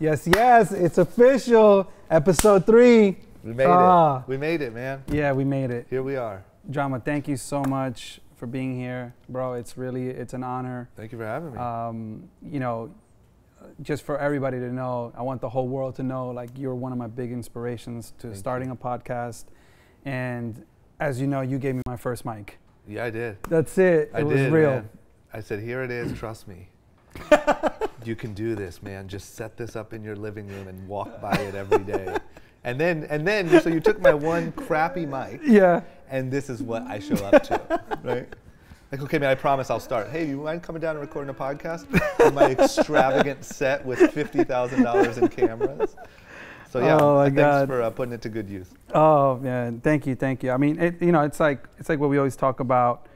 Yes, yes, it's official. Episode 3. We made it. We made it, man. Yeah, we made it. Here we are. Drama, thank you so much for being here, bro. It's an honor. Thank you for having me. You know, just for everybody to know, I want the whole world to know, like, you're one of my big inspirations to starting a podcast. And as you know, you gave me my first mic. Yeah, I did. That's it. It was real. Man. I said, here it is, trust me. You can do this, man. Just set this up in your living room and walk by it every day. And then, so you took my one crappy mic. Yeah. And this is what I show up to, right? Like, okay, man, I promise I'll start. Hey, you mind coming down and recording a podcast? With my extravagant set with $50,000 in cameras. So yeah, thanks for putting it to good use. Oh man, thank you. I mean, it's like what we always talk about,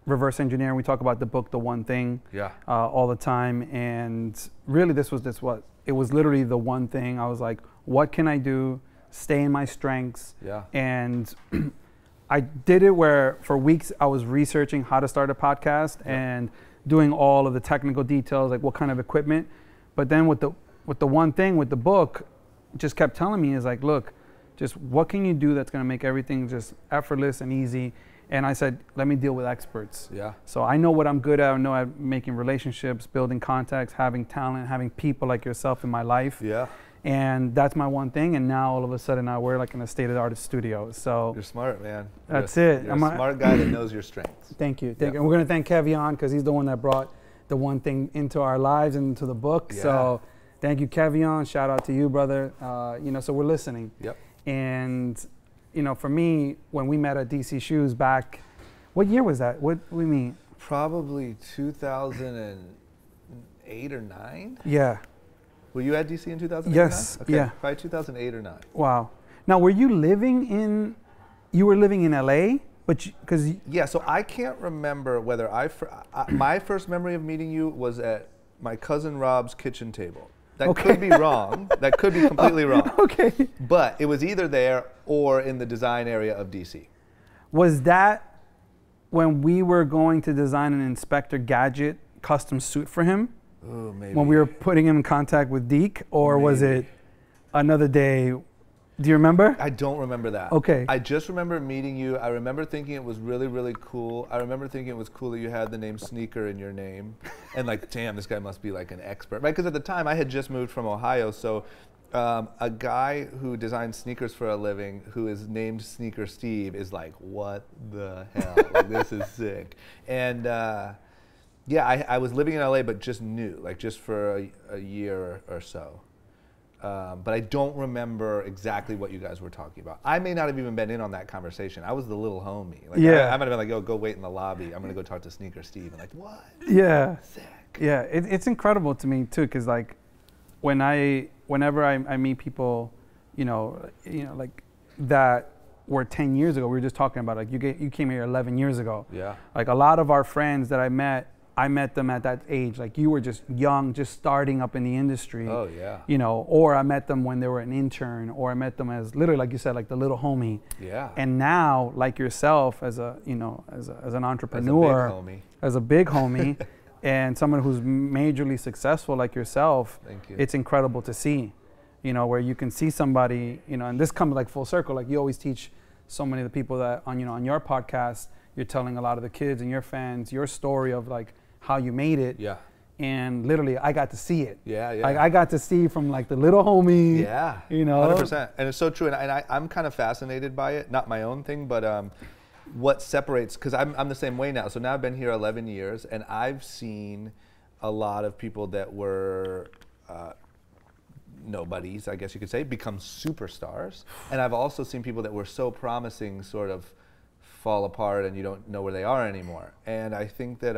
reverse engineering. We talk about the book, The One Thing, all the time. And really, it was literally the one thing. I was like, what can I do? Stay in my strengths. Yeah. And I did it where for weeks I was researching how to start a podcast and doing all of the technical details, like what kind of equipment. But then with the one thing with the book, just kept telling me is like, look, just what can you do that's going to make everything just effortless and easy? And I said, let me deal with experts. Yeah. So I know what I'm good at. I know I'm making relationships, building contacts, having talent, having people like yourself in my life. Yeah. And that's my one thing. And now all of a sudden we're like in a state-of-the-art studio. So you're smart, man. That's it. You're a smart guy that knows your strengths. Thank you. And we're going to thank Kevin because he's the one that brought the one thing into our lives and into the book. Yeah. So thank you, Kevin. Shout out to you, brother. So we're listening. Yep. And, for me, when we met at DC Shoes back, what year was that? What we mean? Probably 2008 or 9. Yeah. Were you at DC in 2008? Yes. Okay. Yeah. Probably 2008 or 9. Wow. Now, were you living in LA? Yeah, so I can't remember whether my first memory of meeting you was at my cousin Rob's kitchen table. That could be wrong. That could be completely wrong. Okay. But it was either there or in the design area of DC. Was that when we were going to design an Inspector Gadget custom suit for him? Oh, maybe. When we were putting him in contact with Deke? Or was it another day? Do you remember? I don't remember that. Okay. I just remember meeting you. I remember thinking it was really, really cool. I remember thinking it was cool that you had the name Sneaker in your name. And like, damn, this guy must be like an expert. Right? Because at the time I had just moved from Ohio. So a guy who designs sneakers for a living who is named Sneaker Steve is like, what the hell? Like, this is sick. And I was living in LA, but just new, like just for a year or so. But I don't remember exactly what you guys were talking about. I may not have even been in on that conversation. I was the little homie. Like, I might have been like, yo, go wait in the lobby. I'm going to go talk to Sneaker Steve. I'm like, what? Yeah. Sick. Yeah, it's incredible to me, too, because, like, whenever I meet people, like that were 10 years ago, we were just talking about, like, you came here 11 years ago. Yeah. Like, a lot of our friends that I met them at that age. Like, you were just young, just starting up in the industry. Oh, yeah. Or I met them when they were an intern, or I met them as literally, like you said, like the little homie. Yeah. And now, like yourself, as an entrepreneur, as a big homie, and someone who's majorly successful like yourself, thank you. It's incredible to see, where you can see somebody, and this comes like full circle. Like, you always teach so many of the people that on your podcast, you're telling a lot of the kids and your fans your story of like how you made it. Yeah. And literally, I got to see it. Yeah, yeah. Like, I got to see from like the little homie. Yeah. 100%. And it's so true. And I'm kind of fascinated by it. Not my own thing, but what separates, because I'm the same way now. So now I've been here 11 years, and I've seen a lot of people that were nobodies, I guess you could say, become superstars. And I've also seen people that were so promising sort of fall apart, and you don't know where they are anymore. And I think that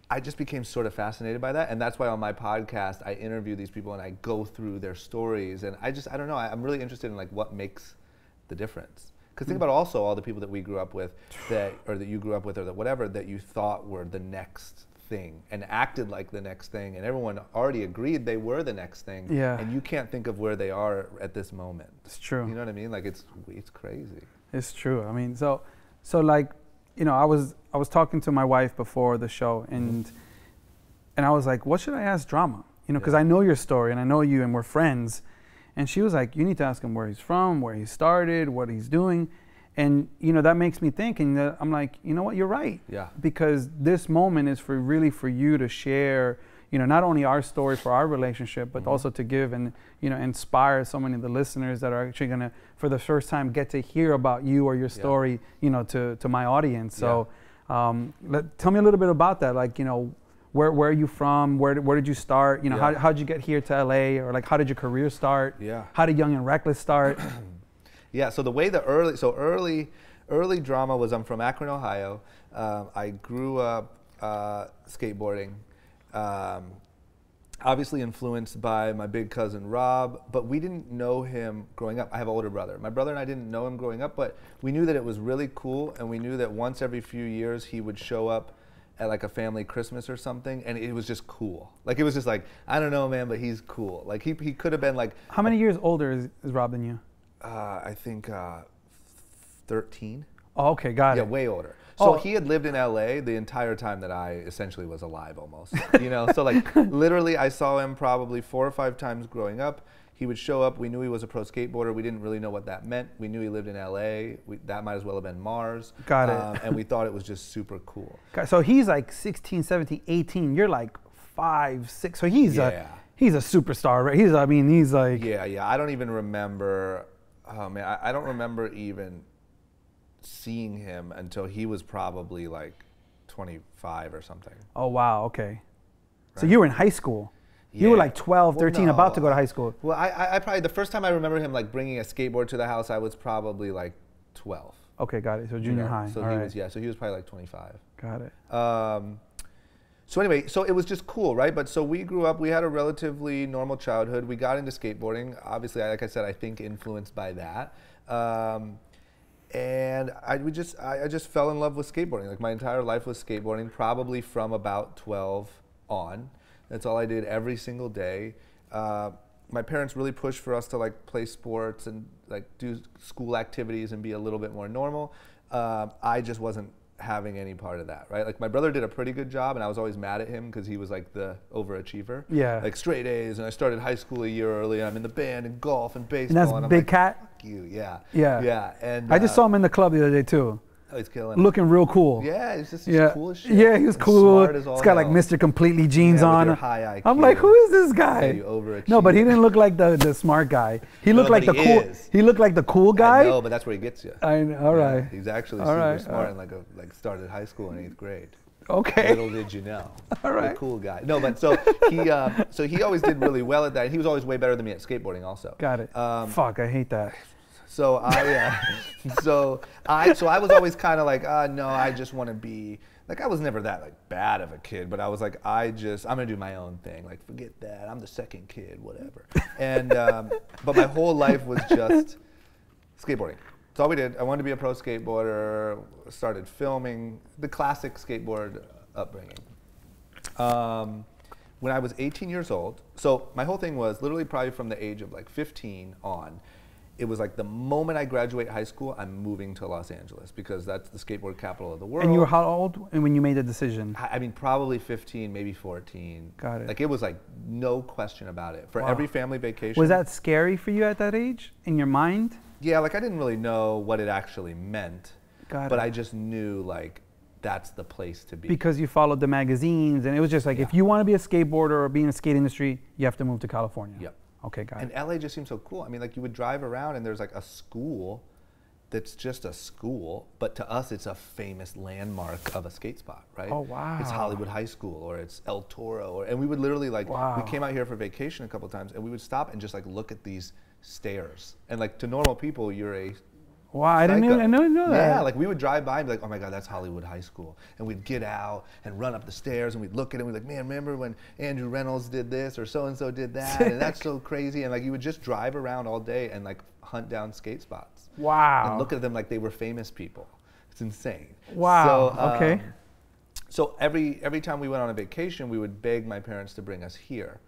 I just became sort of fascinated by that, and that's why on my podcast I interview these people and I go through their stories, and I don't know, I'm really interested in like what makes the difference. Because think about also all the people that we grew up with, that you grew up with, or that whatever, that you thought were the next thing and acted like the next thing, and everyone already agreed they were the next thing. Yeah. And you can't think of where they are at this moment. It's true. You know what I mean? Like, it's crazy. It's true. I mean, so like, I was talking to my wife before the show, and I was like, what should I ask Drama? you know, because I know your story and I know you and we're friends. And she was like, you need to ask him where he's from, where he started, what he's doing. And, you know, that makes me think, and I'm like, you know what, you're right. Yeah. Because this moment is really for you to share, you know, not only our story for our relationship, but also to give and, you know, inspire so many of the listeners that are actually going to, for the first time, get to hear about you or your story, you know, to my audience. So tell me a little bit about that. Like, you know, where are you from? Where did you start? You know, how did you get here to LA? Or like, how did your career start? Yeah. How did Young and Reckless start? Yeah, so the way early drama was, I'm from Akron, Ohio. I grew up skateboarding, obviously influenced by my big cousin Rob, but we didn't know him growing up. I have an older brother. My brother and I didn't know him growing up, but we knew that it was really cool, and we knew that once every few years he would show up at like a family Christmas or something, and it was just cool. Like, it was just like, I don't know, man, but he's cool. Like, he could have been like... How many years older is Rob than you? I think 13. Oh, okay, got it. Yeah, way older. So he had lived in LA the entire time that I essentially was alive almost, you know? So like literally I saw him probably 4 or 5 times growing up. He would show up. We knew he was a pro skateboarder. We didn't really know what that meant. We knew he lived in LA. That might as well have been Mars. Got it. And we thought it was just super cool. So he's like 16, 17, 18. You're like 5, 6. So he's a superstar, right? He's like... Yeah. I don't even remember... Oh man, I don't remember even seeing him until he was probably like 25 or something. Oh wow, okay. Right. So Right. you were in high school. Yeah. You were like 12, 13, about to go to high school. Well, I probably, the first time I remember him like bringing a skateboard to the house, I was probably like 12. Okay, got it. So junior high. So so he was probably like 25. Got it. So anyway, so it was just cool, right? But so we grew up, we had a relatively normal childhood. We got into skateboarding, obviously, like I said, I think influenced by that. And I just fell in love with skateboarding. Like my entire life was skateboarding, probably from about 12 on. That's all I did every single day. My parents really pushed for us to like play sports and like do school activities and be a little bit more normal. I just wasn't having any part of that, right? Like my brother did a pretty good job, and I was always mad at him because he was like the overachiever. Yeah. Like straight A's, and I started high school a year early. I'm in the band and golf and baseball. And that's and Big like, Cat? Fuck you, yeah. Yeah. Yeah. And I just saw him in the club the other day too. Oh, he's killing it. Looking real cool. Yeah, he's just cool as shit. Yeah, he was cool. Smart as all He's got like Mr. Completely jeans on. High IQ. I'm like, who is this guy? Yeah, you overachiever. No, but he didn't look like the smart guy. He looked like the cool. He looked like the cool guy. I know, but that's where he gets you. I know. All right. He's actually super smart and like started high school in 8th grade. Okay. Little did you know. All right. The cool guy. No, but so he always did really well at that. And he was always way better than me at skateboarding also. Got it. Fuck, I hate that. So I was always kind of like, no, I just want to be, like, I was never that like bad of a kid, but I was like, I'm gonna do my own thing. Like, forget that, I'm the second kid, whatever. And but my whole life was just skateboarding. That's all we did. I wanted to be a pro skateboarder. Started filming, the classic skateboard upbringing. When I was 18 years old, so my whole thing was literally probably from the age of like 15 on. It was like the moment I graduate high school, I'm moving to Los Angeles because that's the skateboard capital of the world. And you were how old when you made the decision? I mean, probably 15, maybe 14. Got it. Like it was like no question about it. For every family vacation. Was that scary for you at that age in your mind? Yeah, like I didn't really know what it actually meant. Got it. But I just knew like that's the place to be. Because you followed the magazines and it was just like if you want to be a skateboarder or be in the skate industry, you have to move to California. Yep. Okay, got it. And LA just seems so cool. I mean, like you would drive around and there's like a school that's just a school, but to us it's a famous landmark of a skate spot, right? Oh, wow. It's Hollywood High School or it's El Toro. And we would literally like, we came out here for vacation a couple times and we would stop and just like look at these stairs. And like to normal people, you're a Wow, I didn't know that. Yeah, like we would drive by and be like, oh my God, that's Hollywood High School. And we'd get out and run up the stairs and we'd look at it and we'd be like, man, remember when Andrew Reynolds did this or so-and-so did that? Sick. And that's so crazy. And like you would just drive around all day and like hunt down skate spots. Wow. And look at them like they were famous people. It's insane. Wow, so, okay. So every time we went on a vacation, we would beg my parents to bring us here.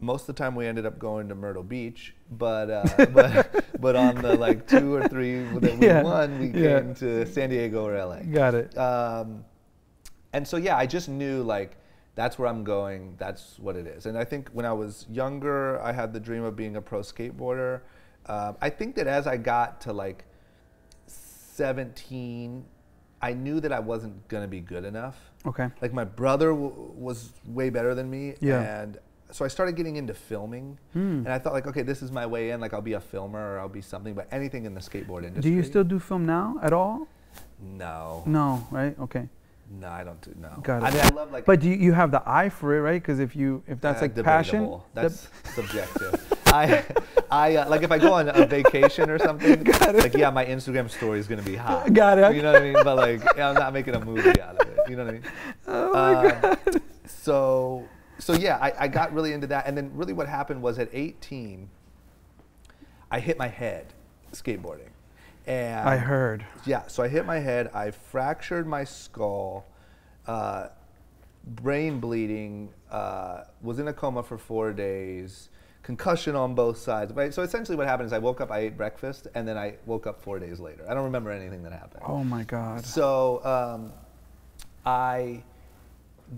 Most of the time we ended up going to Myrtle Beach, but on the like 2 or 3 that we won, we came to San Diego or LA. Got it. And so yeah, I just knew like that's where I'm going, that's what it is. And I think when I was younger, I had the dream of being a pro skateboarder. I think that as I got to like 17, I knew that I wasn't gonna be good enough. Okay. Like my brother was way better than me, and so I started getting into filming, and I thought like, okay, this is my way in. Like I'll be a filmer or I'll be something, but anything in the skateboard industry. Do you still do film now at all? No. No, right? Okay. No, I don't do. No. Got it. I mean, I love like. But you have the eye for it, right? Because if that's like debatable. passion, That's subjective. I like if I go on a vacation or something, like yeah, my Instagram story is gonna be hot. Got it. You know what I mean? But like, yeah, I'm not making a movie out of it. You know what I mean? Oh my God. So yeah, I got really into that, and then really what happened was at 18, I hit my head skateboarding. And I heard. Yeah, so I hit my head, I fractured my skull, brain bleeding, was in a coma for 4 days, concussion on both sides. Right? So essentially what happened is I woke up, I ate breakfast, and then I woke up 4 days later. I don't remember anything that happened. Oh my God. So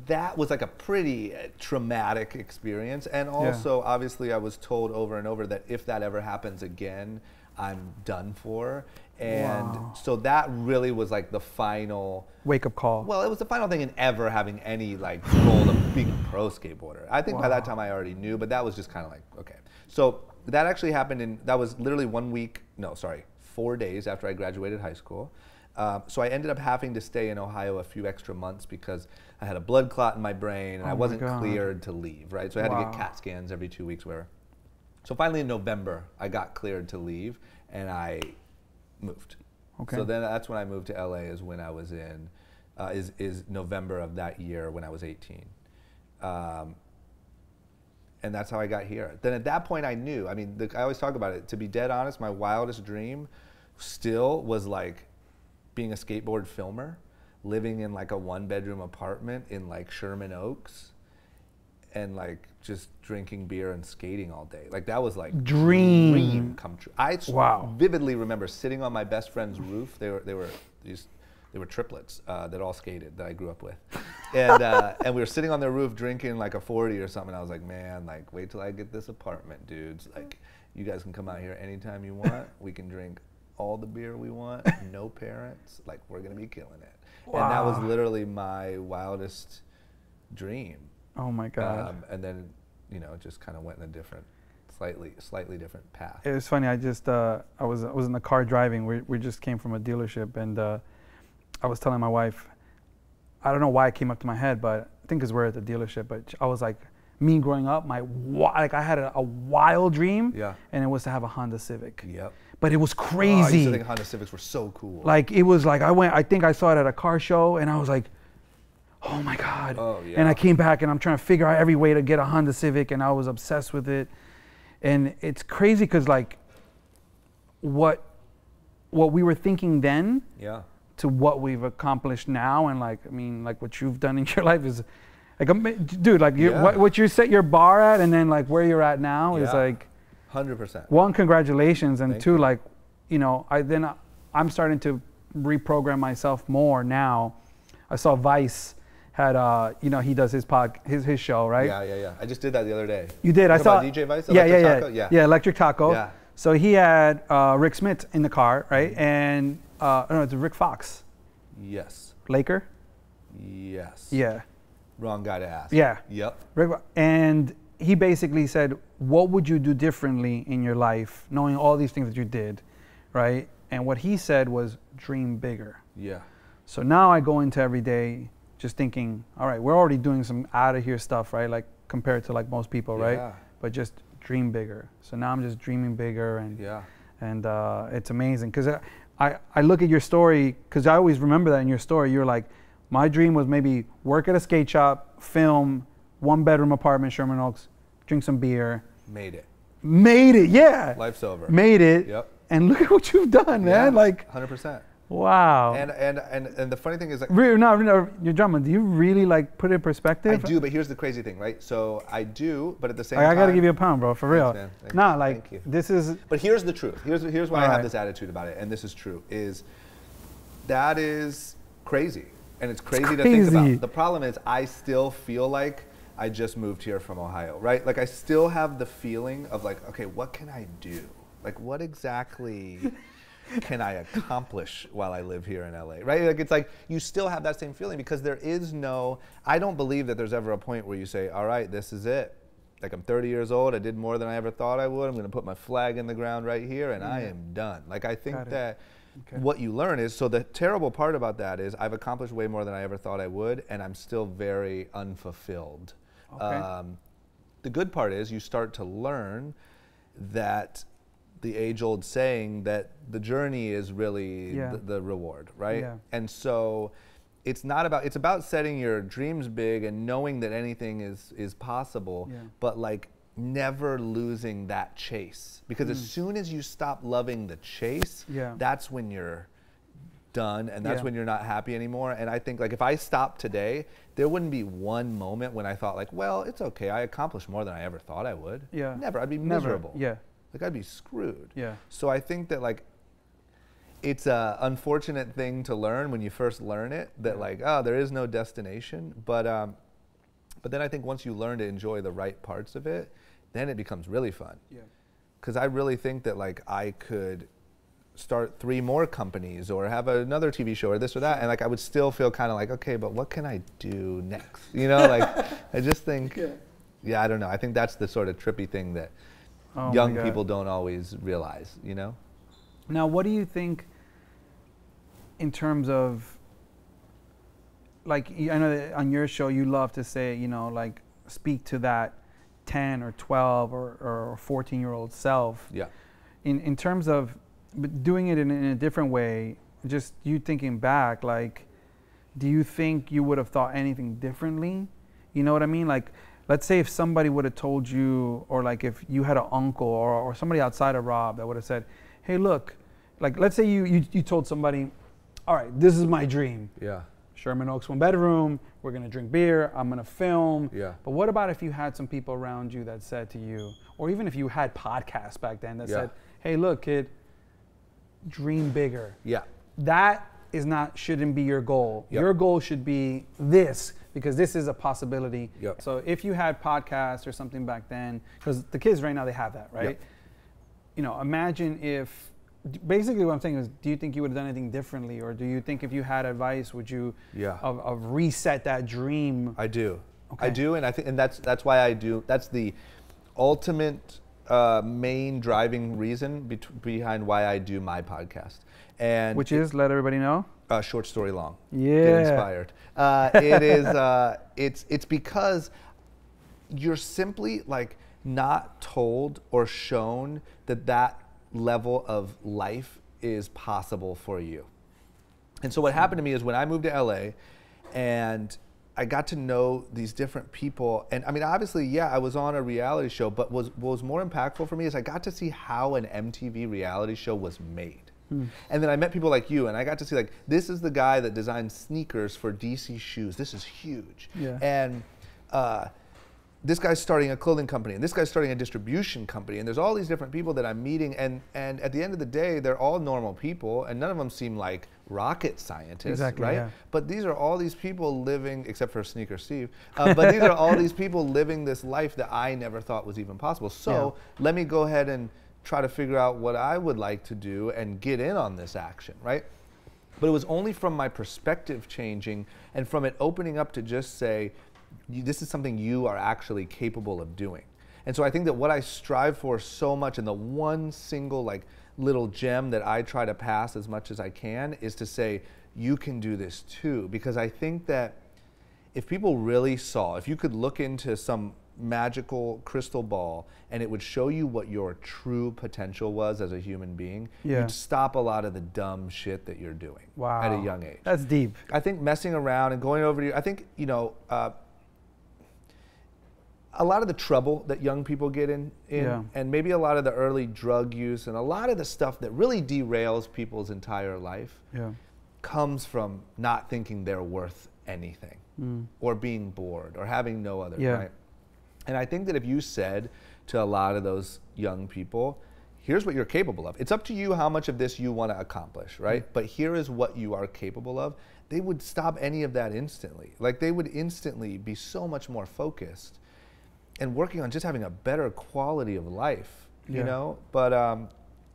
that was like a pretty traumatic experience. And also, obviously, I was told over and over that if that ever happens again, I'm done for. And so that really was like the final wake-up call. Well, it was the final thing in ever having any like goal of being a pro skateboarder. I think by that time I already knew, but that was just kind of like, okay. So that actually happened that was literally 4 days after I graduated high school. So I ended up having to stay in Ohio a few extra months because I had a blood clot in my brain and I wasn't cleared to leave, right? So I had to get CAT scans every 2 weeks, whatever. So finally in November, I got cleared to leave and I moved. Okay. So then that's when I moved to LA is when I was in, is November of that year when I was 18. And that's how I got here. Then at that point I knew, I mean, I always talk about it, to be dead honest, my wildest dream still was like being a skateboard filmer, living in like a 1-bedroom apartment in like Sherman Oaks and like just drinking beer and skating all day. Like that was like dream come true. I vividly remember sitting on my best friend's roof. They were triplets that all skated that I grew up with. And we were sitting on their roof drinking like a 40 or something. I was like, man, like wait till I get this apartment, dudes. Like you guys can come out here anytime you want. We can drink all the beer we want, no parents. Like we're gonna be killing it. Wow. And that was literally my wildest dream. Oh my God. And then, you know, it just kind of went in a different, slightly different path. It was funny. I just, I was in the car driving. We just came from a dealership, and I was telling my wife, I don't know why it came up to my head, but I think because we're at the dealership. But I was like, me growing up, like I had a wild dream, and it was to have a Honda Civic. Yep. But it was crazy. I used to think Honda Civics were so cool. Like it was like I think I saw it at a car show, and I was like, oh my God. Oh, yeah. And I came back and I'm trying to figure out every way to get a Honda Civic, and I was obsessed with it. And it's crazy because like what we were thinking then to what we've accomplished now, and like, I mean, like what you've done in your life is like, dude, like what you set your bar at and then like where you're at now is like 100%. One, congratulations, and two, like, you know, I'm starting to reprogram myself more now. I saw Vice had you know, he does his show, right? Yeah. I just did that the other day. You did. I saw DJ Vice. Yeah, Electric Taco. Yeah. So he had Rick Smith in the car, right? And no, it's Rick Fox. Yes. Laker. Yes. Yeah. Wrong guy to ask. Yeah. Yep. And he basically said, what would you do differently in your life, knowing all these things that you did, right? And what he said was dream bigger. Yeah. So now I go into every day just thinking, all right, we're already doing some out of here stuff, right? Like compared to like most people, right? But just dream bigger. So now I'm just dreaming bigger, and it's amazing because I look at your story, because I always remember that in your story, you're like, my dream was maybe work at a skate shop, film, 1-bedroom apartment, Sherman Oaks, drink some beer. Made it, yeah. Life's over. Made it. Yep. And look at what you've done, man. Like 100%. Wow. And the funny thing is, like, no, your drama, do you really like put it in perspective? I do, but here's the crazy thing, right? So I do, but at the same time, I gotta give you a pound, bro, for real. Thanks, man. Nah, like this is. But here's the truth. Here's why I have this attitude about it, and this is true. That is crazy. And it's crazy to think about. The problem is I still feel like I just moved here from Ohio, right? Like I still have the feeling of like, okay, what can I do? Like what exactly can I accomplish while I live here in LA, right? Like it's like you still have that same feeling because there is no, I don't believe that there's ever a point where you say, all right, this is it. Like I'm 30 years old, I did more than I ever thought I would. I'm gonna put my flag in the ground right here and I am done. Like I think that what you learn is, so the terrible part about that is I've accomplished way more than I ever thought I would and I'm still very unfulfilled. The good part is you start to learn that the age-old saying that the journey is really the reward, right? And so it's not about, it's about setting your dreams big and knowing that anything is possible, but like never losing that chase. Because as soon as you stop loving the chase, that's when you're done and that's when you're not happy anymore. And I think like if I stopped today, there wouldn't be one moment when I thought like, well, it's okay, I accomplished more than I ever thought I would. Never, I'd be miserable. Like I'd be screwed. So I think that like it's a unfortunate thing to learn when you first learn it, that like, oh, there is no destination. But then I think once you learn to enjoy the right parts of it, then it becomes really fun. Because I really think that like I could start 3 more companies or have another TV show or this or that, and like I would still feel kind of like, okay, but what can I do next? You know, like I just think, I don't know. I think that's the sort of trippy thing that young people don't always realize, you know? Now, what do you think in terms of, like, I know that on your show you love to say, you know, like speak to that 10 or 12 or 14-year-old self. In terms of doing it in a different way, just you thinking back, like, do you think you would have thought anything differently? You know what I mean? Like, let's say if somebody would have told you, or like if you had an uncle or somebody outside of Rob that would have said, hey, look, like let's say you told somebody, all right, this is my dream. Sherman Oaks 1-bedroom, we're gonna drink beer, I'm gonna film. But what about if you had some people around you that said to you, or even if you had podcasts back then that said, hey, look, kid, dream bigger. That is not, shouldn't be your goal. Your goal should be this, because this is a possibility. So if you had podcasts or something back then, because the kids right now, they have that, right? You know, imagine if, basically what I'm saying is, do you think you would have done anything differently? Or do you think if you had advice, would you of reset that dream? I do. I do, and I think, and that's why I do, that's the ultimate main driving reason behind why I do my podcast. And which is, let everybody know? Short story long. Get inspired. It is. It's because you're simply like not told or shown that level of life is possible for you. And so what happened to me is when I moved to LA, and I got to know these different people. And I mean, obviously, I was on a reality show, but what was more impactful for me is I got to see how an MTV reality show was made. And then I met people like you, and I got to see like, this is the guy that designed sneakers for DC Shoes. This is huge. And this guy's starting a clothing company, and this guy's starting a distribution company, and there's all these different people that I'm meeting, and at the end of the day, they're all normal people, and none of them seem like rocket scientists, right? But these are all these people living, except for Sneaker Steve, but these are all these people living this life that I never thought was even possible. So let me go ahead and try to figure out what I would like to do and get in on this action, right? But it was only from my perspective changing and from it opening up to just say, this is something you are actually capable of doing. And so I think that what I strive for so much, and the one single like little gem that I try to pass as much as I can, is to say, you can do this too. Because I think that if people really saw, if you could look into some magical crystal ball and it would show you what your true potential was as a human being, you'd stop a lot of the dumb shit that you're doing at a young age. That's deep. I think messing around and going over to, I think, you know, a lot of the trouble that young people get in and maybe a lot of the early drug use and a lot of the stuff that really derails people's entire life comes from not thinking they're worth anything or being bored or having no other, right? And I think that if you said to a lot of those young people, here's what you're capable of. It's up to you how much of this you want to accomplish, right? But here is what you are capable of. They would stop any of that instantly. Like, they would instantly be so much more focused and working on just having a better quality of life, you know? But,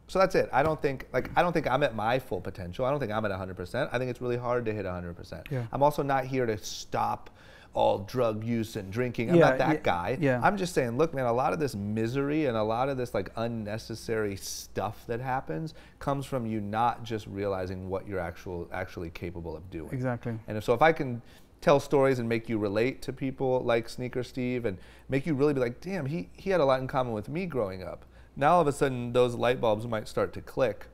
so that's it. I don't think I'm at my full potential. I don't think I'm at 100%. I think it's really hard to hit 100%. Yeah. I'm also not here to stop all drug use and drinking. I'm not that guy. Yeah. I'm just saying, look, man, a lot of this misery and a lot of this like unnecessary stuff that happens comes from you not just realizing what you're actually capable of doing. Exactly. And so if I can tell stories and make you relate to people like Sneaker Steve and make you really be like, damn, he had a lot in common with me growing up. Now all of a sudden those light bulbs might start to click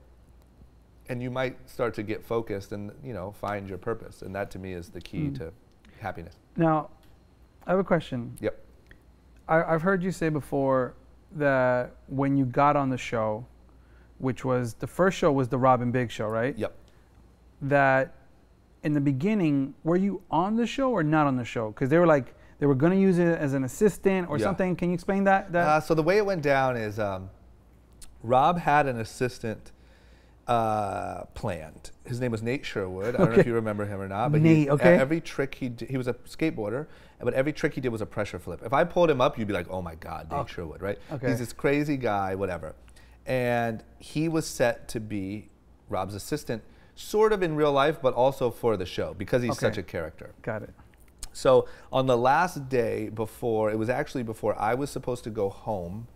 and you might start to get focused and, you know, find your purpose. And that to me is the key to happiness. Now, I have a question. Yep. I've heard you say before that when you got on the show, which was, the first show was the Rob and Big show, right? Yep. That in the beginning, were you on the show or not on the show? Because they were like, they were going to use it as an assistant or something. Can you explain that? So the way it went down is Rob had an assistant planned. His name was Nate Sherwood. I don't know if you remember him or not. But Nate, every trick he did, he was a skateboarder, but every trick he did was a pressure flip. If I pulled him up, you'd be like, oh my God, Nate Sherwood, right? Okay. He's this crazy guy, whatever. And he was set to be Rob's assistant, sort of in real life, but also for the show because he's such a character. Got it. So on the last day before, it was actually before I was supposed to go home,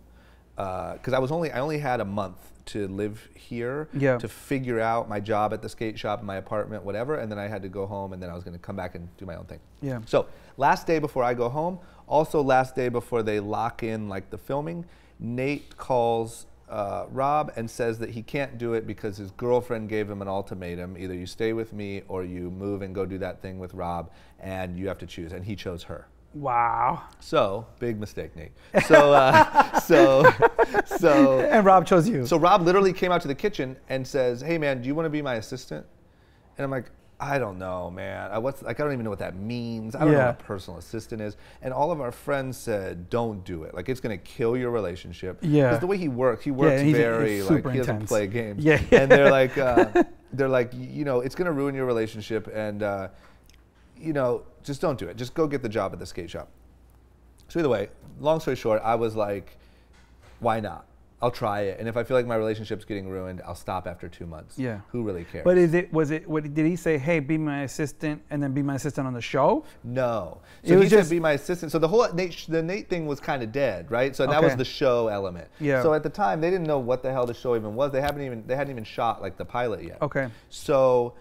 because I only had a month to live here to figure out my job at the skate shop, my apartment, whatever, and then I had to go home, and then I was going to come back and do my own thing. Yeah. So last day before I go home, also last day before they lock in like the filming, Nate calls Rob and says that he can't do it because his girlfriend gave him an ultimatum: either you stay with me or you move and go do that thing with Rob, and you have to choose. And he chose her. Wow. So big mistake, Nate. So and Rob chose you. So Rob literally came out to the kitchen and says, "Hey man, do you want to be my assistant?" And I'm like, I don't know, man. I don't even know what that means. I don't know what a personal assistant is. And all of our friends said, don't do it. Like, it's going to kill your relationship. Yeah. Because the way he works very, like, he doesn't play games. Yeah. And they're like, you know, it's going to ruin your relationship. And, you know, just don't do it. Just go get the job at the skate shop. So either way, long story short, I was like, why not? I'll try it, and if I feel like my relationship's getting ruined, I'll stop after 2 months. Yeah. Who really cares? But did he say, hey, be my assistant, and then be my assistant on the show? No. So he said, be my assistant. So the whole Nate thing was kind of dead, right? So that was the show element. Yeah. So at the time, they didn't know what the hell the show even was. They hadn't even shot like the pilot yet. Okay. So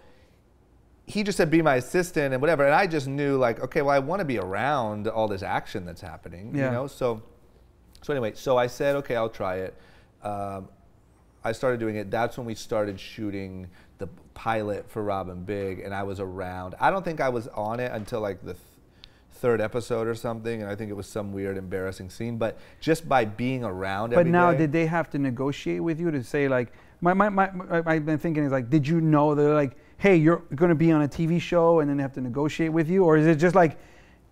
he just said, be my assistant and whatever, and I just knew like, okay, well, I want to be around all this action that's happening, you know? So anyway, so I said, okay, I'll try it. I started doing it. That's when we started shooting the pilot for Rob and Big, and I was around. I don't think I was on it until like the third episode or something, and I think it was some weird, embarrassing scene. But just by being around every day. Did they have to negotiate with you to say like, I've been thinking is like, did you know they're like, hey, you're going to be on a TV show, and then they have to negotiate with you, or is it just like,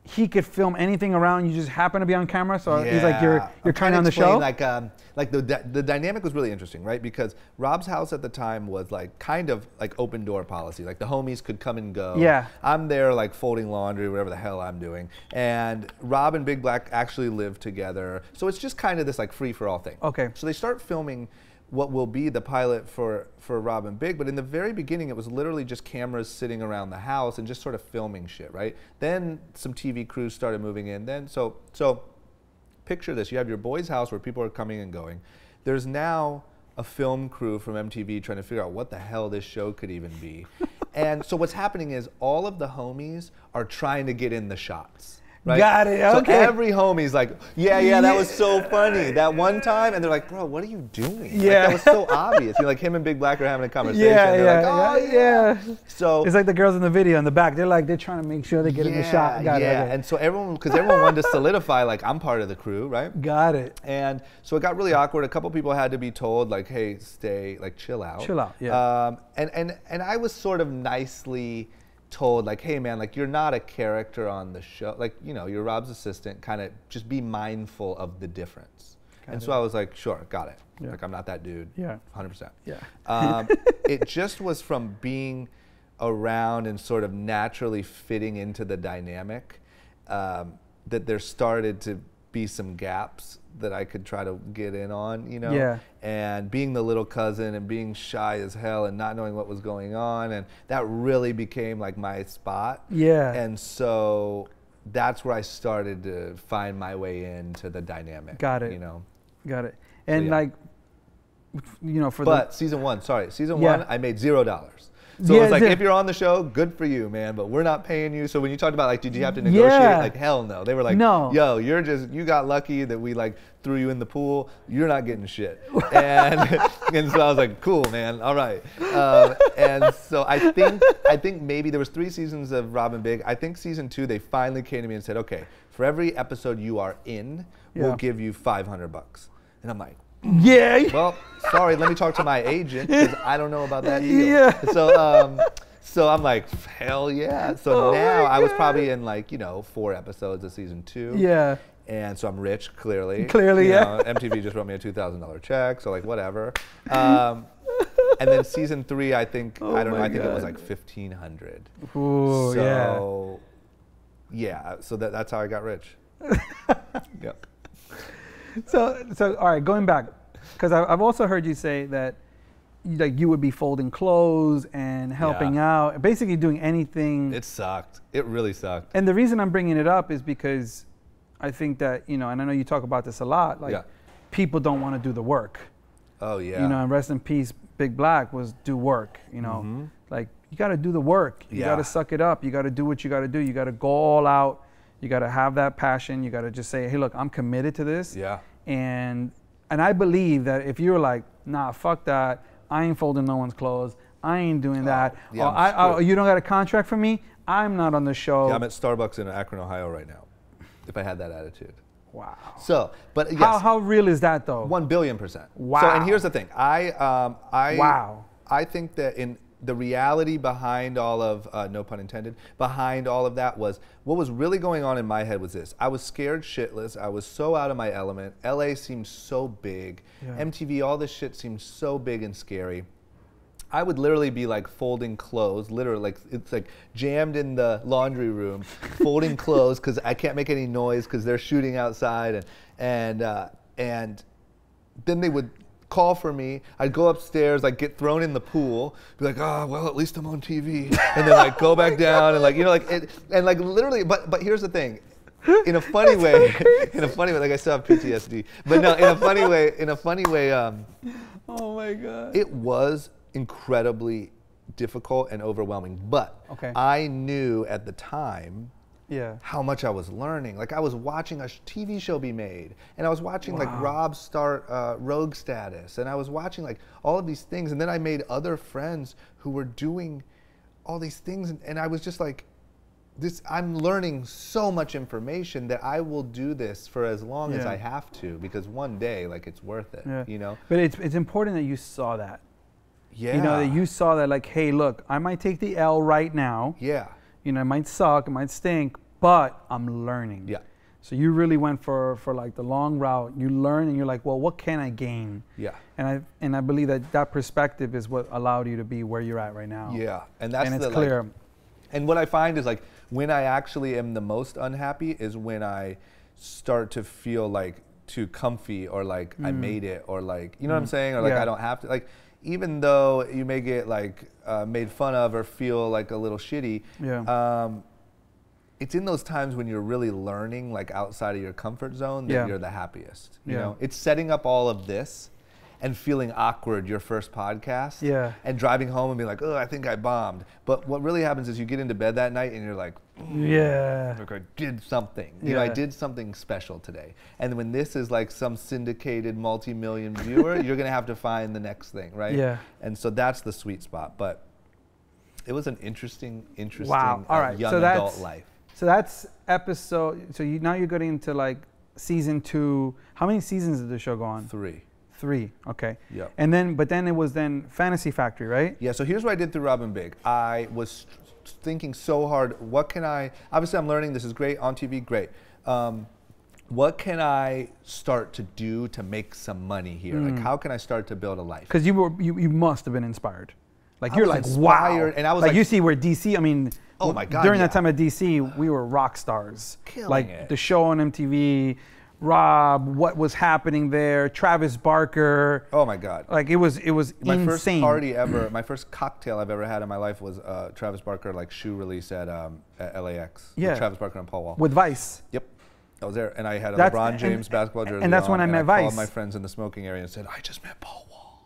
he could film anything around, you just happen to be on camera, so he's like, you're trying on the show? Like the dynamic was really interesting, right? Because Rob's house at the time was like kind of like open door policy. Like the homies could come and go. Yeah. I'm there like folding laundry, whatever the hell I'm doing. And Rob and Big Black actually live together. So it's just kind of this like free for all thing. Okay. So they start filming what will be the pilot for Rob and Big, but in the very beginning it was literally just cameras sitting around the house and just sort of filming shit, right? Then some TV crews started moving in. Then so picture this: you have your boy's house where people are coming and going. There's now a film crew from MTV trying to figure out what the hell this show could even be. And so what's happening is all of the homies are trying to get in the shots. Right? Got it. Okay. So every homie's like, yeah, that was so funny that one time, and they're like, bro, what are you doing? Yeah, like, that was so obvious. You know, like him and Big Black are having a conversation. Yeah. So it's like the girls in the video in the back. They're trying to make sure they get in the shot. Got it. And so everyone wanted to solidify like I'm part of the crew, right? Got it. And so it got really awkward. A couple people had to be told like, hey, stay, like chill out. Chill out. Yeah. And I was sort of nicely told like, hey man, like you're not a character on the show, like, you know, you're Rob's assistant, kind of just be mindful of the difference. So I was like, sure, got it. Yeah. Like I'm not that dude. Yeah. 100%. Yeah. It just was from being around and sort of naturally fitting into the dynamic that there started to be some gaps that I could try to get in on, you know? Yeah. And being the little cousin and being shy as hell and not knowing what was going on, and that really became like my spot. Yeah. And so that's where I started to find my way into the dynamic. Got it. You know? Got it. And So, yeah. like, you know, season one, Yeah. one, I made $0. So Yeah, it's like, yeah. if you're on the show, good for you, man, but we're not paying you. So when you talked about like, did you have to negotiate? Yeah. Like, hell no. They were like, No. yo, you got lucky that we like threw you in the pool. You're not getting shit. And and so I was like, cool, man, all right. And so I think maybe there was 3 seasons of Robbin' Big. I think season 2, they finally came to me and said, okay, for every episode you are in, we'll give you $500. And I'm like, yeah. well, sorry, let me talk to my agent because I don't know about that deal. Yeah. So I'm like, hell yeah. So now I was probably in like, 4 episodes of season 2. Yeah. And so I'm rich, clearly. Clearly, You yeah. know, MTV just wrote me a $2,000 check, so like whatever. And then season 3, I think, I don't know, I think it was like 1,500. Ooh, So, yeah, so that's how I got rich. Yep. So all right, going back, because I've also heard you say that you would be folding clothes and helping out, basically doing anything. It sucked. It really sucked. And the reason I'm bringing it up is because I think that, and I know you talk about this a lot, like people don't want to do the work. Oh, yeah. And rest in peace, Big Black was do work, Like, you got to do the work. You got to suck it up. You got to do what you got to do. You got to go all out. You got to have that passion. You got to just say, hey, look, I'm committed to this. Yeah. And I believe that if you're like, nah, fuck that. I ain't folding no one's clothes. I ain't doing that. Yeah, you don't got a contract for me? I'm not on the show. Yeah, I'm at Starbucks in Akron, Ohio right now, if I had that attitude. Wow. So, but yes. How real is that though? 1 billion%. Wow. So, and here's the thing. Wow. I think that in the reality behind all of, no pun intended, behind all of that was, what was really going on in my head was this. I was scared shitless. I was so out of my element. LA seemed so big. Yeah. MTV, all this shit seemed so big and scary. I would literally be like folding clothes, literally, like it's like jammed in the laundry room, folding clothes because I can't make any noise because they're shooting outside, and then they would call for me. I'd go upstairs, like get thrown in the pool, be like, oh well, at least I'm on TV, and then like go back down and like and like literally, but here's the thing. In a funny way, like I still have PTSD, but no, in a funny way, oh my God. it was incredibly difficult and overwhelming, but I knew at the time how much I was learning. Like I was watching a TV show be made, and I was watching like Rob start Rogue Status, and I was watching like all of these things, and then I made other friends who were doing all these things, and I was just like, I'm learning so much information that I will do this for as long as I have to, because one day like it's worth it, But it's important that you saw that. Yeah. That you saw that, like, hey, look, I might take the L right now. Yeah. It might suck, it might stink, but I'm learning. Yeah. So you really went for like the long route. You learn and you're like, well, what can I gain? Yeah. And I believe that perspective is what allowed you to be where you're at right now. Yeah. And that's it's clear. And what I find is like when I actually am the most unhappy is when I start to feel like too comfy or like I made it or like, you know what I'm saying? Or like I don't have to, like, even though you may get like made fun of or feel like a little shitty, it's in those times when you're really learning like outside of your comfort zone that you're the happiest. You know, it's setting up all of this and feeling awkward your first podcast and driving home and being like, oh, I think I bombed. But what really happens is you get into bed that night and you're like, like I did something. You know, I did something special today. And when this is like some syndicated multi-million viewer, you're going to have to find the next thing, right? Yeah. And so that's the sweet spot. But it was an interesting All right. young adult life. So that's episode, so now you're getting into like season 2. How many seasons did the show go on? 3, okay. Yep. And then, but then it was then Fantasy Factory, right? Yeah, so here's what I did through Robbin' Big. I was thinking so hard, what can I, obviously I'm learning, this is great, on TV, great. what can I start to do to make some money here? Like, how can I start to build a life? Because you must have been inspired. Like, you're like, inspired, wow. And I was like, you see where DC, I mean, oh my God, during that time at DC, we were rock stars. Killing like it. The show on MTV, Rob, what was happening there, Travis Barker. Oh my God. Like, it was my insane. first party ever, my first cocktail I've ever had in my life was Travis Barker like shoe release at LAX. Yeah. With Travis Barker and Paul Wall. With Vice. Yep. I was there, and I had a LeBron James basketball jersey and that's on, when I met I Vice. called my friends in the smoking area and said, I just met Paul Wall.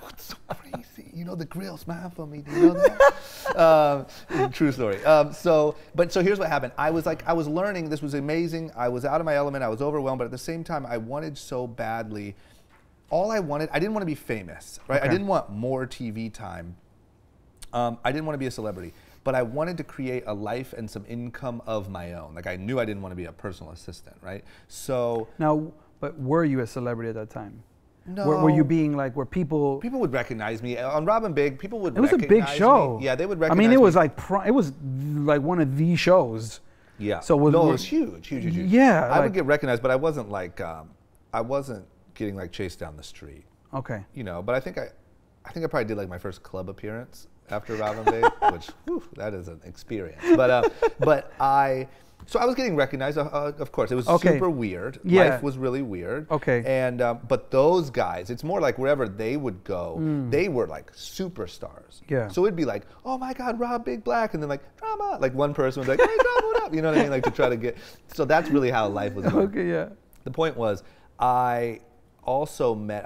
It's so crazy. You know, the grill smiled for me. Do you know that? True story. So here's what happened. I was learning. This was amazing. I was out of my element. I was overwhelmed, but at the same time, I wanted so badly. I didn't want to be famous, right? Okay. I didn't want more TV time. I didn't want to be a celebrity. But I wanted to create a life and some income of my own. Like, I knew I didn't want to be a personal assistant, right? So now, but were you a celebrity at that time? No. Were you being like, were people? People would recognize me on Robin Big. People would. It was a big show. Me. Yeah, they would recognize. I mean, it me. was like it was like one of the shows. Yeah. So it was huge. Yeah. I would get recognized, but I wasn't like I wasn't getting like chased down the street. Okay. You know, but I think I probably did like my first club appearance after Robin Big, which whew, that is an experience. But so I was getting recognized. Of course, it was super weird. Yeah. Life was really weird. Okay. And but those guys, it's more like wherever they would go, they were like superstars. Yeah. So it'd be like, oh my God, Rob Big Black, and then like drama. Like one person was like, hey, Rob, what up? You know what I mean? Like to try to get. So that's really how life was going. Okay. Yeah. The point was, I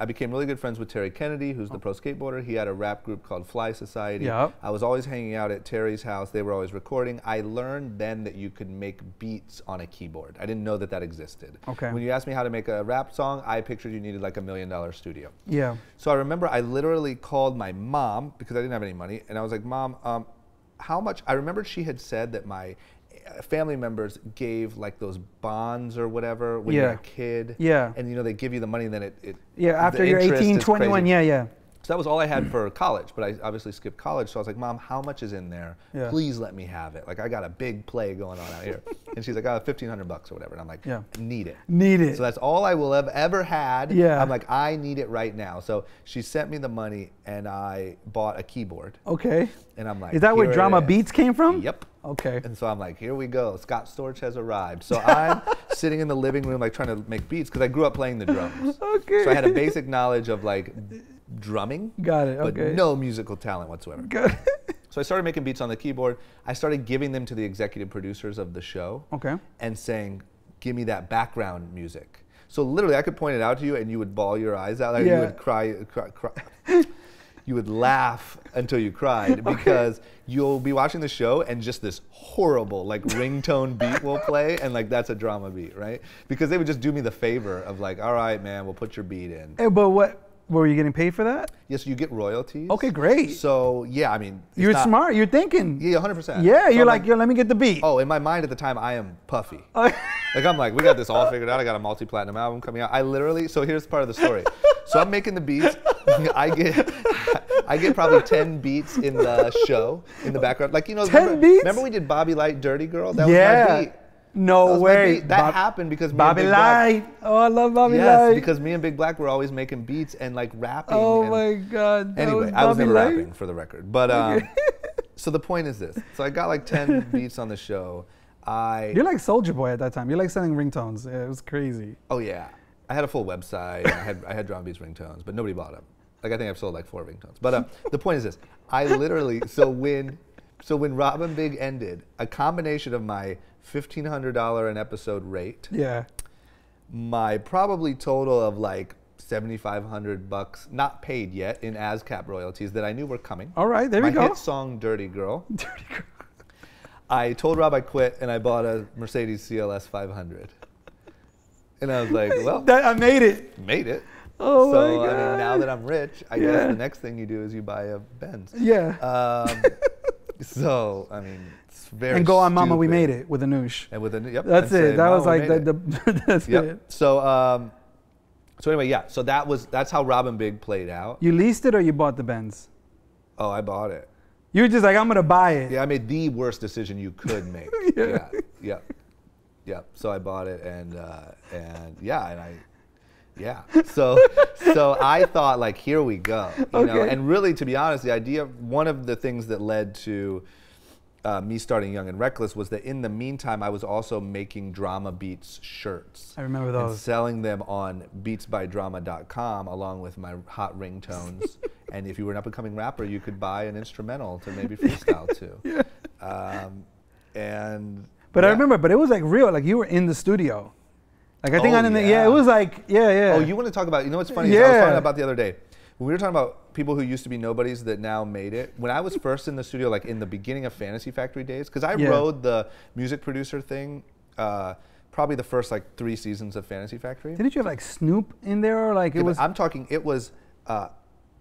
became really good friends with Terry Kennedy, who's the pro skateboarder. He had a rap group called Fly Society. Yep. I was always hanging out at Terry's house. They were always recording. I learned then that you could make beats on a keyboard. I didn't know that existed. Okay. When you asked me how to make a rap song, I pictured you needed like $1 million studio. Yeah. So I remember I literally called my mom because I didn't have any money, and I was like, Mom, how much? I remember she had said that my family members gave like those bonds or whatever when you're a kid. Yeah. And you know, they give you the money and then after you're 18, 21, yeah. So that was all I had for college, but I obviously skipped college. So I was like, Mom, how much is in there? Yeah. Please let me have it. Like, I got a big play going on out here. And she's like, oh, $1,500 or whatever. And I'm like, need it. Need it. So that's all I will have ever had. Yeah. I'm like, I need it right now. So she sent me the money and I bought a keyboard. Okay. And I'm like, is that where Drama Beats came from? Yep. Okay. And so I'm like, here we go. Scott Storch has arrived. So I'm sitting in the living room, like trying to make beats because I grew up playing the drums. Okay. So I had a basic knowledge of like drumming. Got it. But Okay. no musical talent whatsoever. Got it. So I started making beats on the keyboard. I started giving them to the executive producers of the show. Okay. And saying, give me that background music. So literally, I could point it out to you, and you would bawl your eyes out. Like you would cry. You would laugh until you cried because you'll be watching the show and just this horrible like ringtone beat will play, and like that's a drama beat, right? Because they would just do me the favor of like, all right, man, we'll put your beat in. Hey, but what? Were you getting paid for that? Yes, you get royalties. Okay, great. So yeah, I mean, you're smart. You're thinking. Yeah, 100%. Yeah, so you're like, yo, let me get the beat. Oh, in my mind at the time, I am Puffy. Like I'm like, we got this all figured out. I got a multi-platinum album coming out. I literally, so here's part of the story. So I'm making the beats. I get probably 10 beats in the show in the background. Like, you know, 10 beats? Remember we did Bobby Light, Dirty Girl? That was my beat. No way. That happened because Bobby Light. Oh, I love Bobby Light. Yes, because me and Big Black were always making beats and like rapping. Oh my God. Anyway, I was never rapping for the record. But so the point is this. So I got like 10 beats on the show. You're like Soulja Boy at that time. You're like selling ringtones. Yeah, it was crazy. Oh yeah. I had a full website. I had Drum Beats ringtones, but nobody bought them. Like I think I've sold like 4 ringtones. But the point is this. I literally, so when Robin Big ended, a combination of my $1,500 an episode rate, my probably total of like $7,500 not paid yet in ASCAP royalties that I knew were coming. All right, there we go. My hit song Dirty Girl. Dirty Girl. I told Rob I quit and I bought a Mercedes CLS 500. And I was like, well, I made it. Made it. Oh so, my God. I mean, now that I'm rich, I guess the next thing you do is you buy a Benz. Yeah. So, I mean, it's very And go on, Mama, stupid. we made it with Anush. And with yep. That's it. Say, that was Mama, like that's yep. it. So, so anyway, yeah. So that's how Robin Big played out. You leased it or you bought the Benz? Oh, I bought it. You were just like, I'm gonna buy it. Yeah, I made the worst decision you could make. Yeah. Yeah. So I bought it, and So I thought, like, here we go. You know? And really, to be honest, the idea, one of the things that led to me starting Young and Reckless was that in the meantime, I was also making Drama Beats shirts. I remember those. And selling them on beatsbydrama.com along with my hot ringtones. And if you were an up-and-coming rapper, you could buy an instrumental to maybe freestyle to. But I remember, but it was like real, like you were in the studio. Like I think it was like, Oh, you want to talk about, you know what's funny? I was talking about the other day. When we were talking about people who used to be nobodies that now made it, when I was first in the studio, like in the beginning of Fantasy Factory days, because I rode the music producer thing probably the first like 3 seasons of Fantasy Factory. Didn't you have like Snoop in there? Or like it was? I'm talking, it was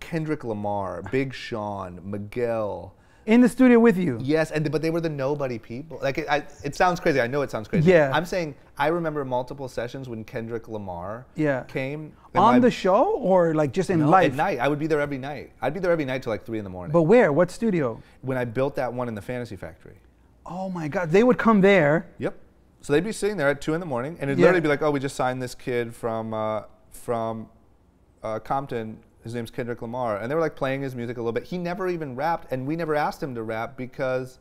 Kendrick Lamar, Big Sean, Miguel. In the studio with you? Yes, but they were the nobody people. Like it sounds crazy. I know it sounds crazy. Yeah. I'm saying I remember multiple sessions when Kendrick Lamar came. On the show or like just in life? At night. I would be there every night. I'd be there every night till like 3 in the morning. But where? What studio? When I built that one in the Fantasy Factory. Oh my God. They would come there. Yep. So they'd be sitting there at 2 in the morning, and it'd literally be like, oh, we just signed this kid from Compton. His name's Kendrick Lamar. And they were like playing his music a little bit. He never even rapped, and we never asked him to rap because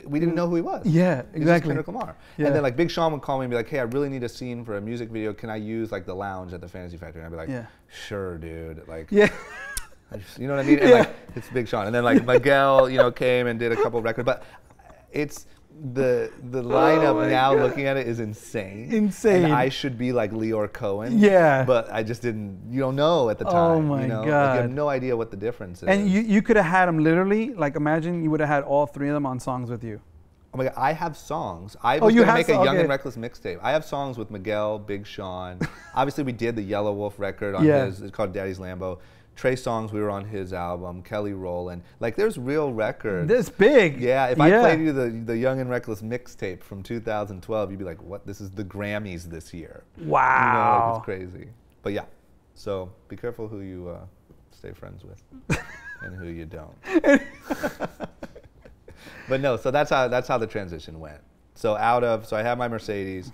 we didn't know who he was. Yeah, exactly. Kendrick Lamar. Yeah. And then like Big Sean would call me and be like, hey, I really need a scene for a music video. Can I use like the lounge at the Fantasy Factory? And I'd be like, sure, dude. Like, you know what I mean? And like, it's Big Sean. And then like Miguel, you know, came and did a couple records. But it's, the lineup now looking at it is insane. Insane. And I should be like Leor Cohen. Yeah. But I just didn't, you don't know at the time. Oh my you know? God. Like, you have no idea what the difference is. And you could have had them literally, like imagine you would have had all 3 of them on songs with you. Oh my God, I have songs. I was going to make a Young and Reckless mixtape. I have songs with Miguel, Big Sean. Obviously we did the Yellow Wolf record on his, it's called Daddy's Lambo. Trey Songz, we were on his album. Kelly Rowland. Like, there's real records. This big. Yeah, if I played you the Young and Reckless mixtape from 2012, you'd be like, what? This is the Grammys this year. Wow. You know, like, it's crazy. But yeah, so be careful who you stay friends with and who you don't. But no, so that's how the transition went. So so I had my Mercedes,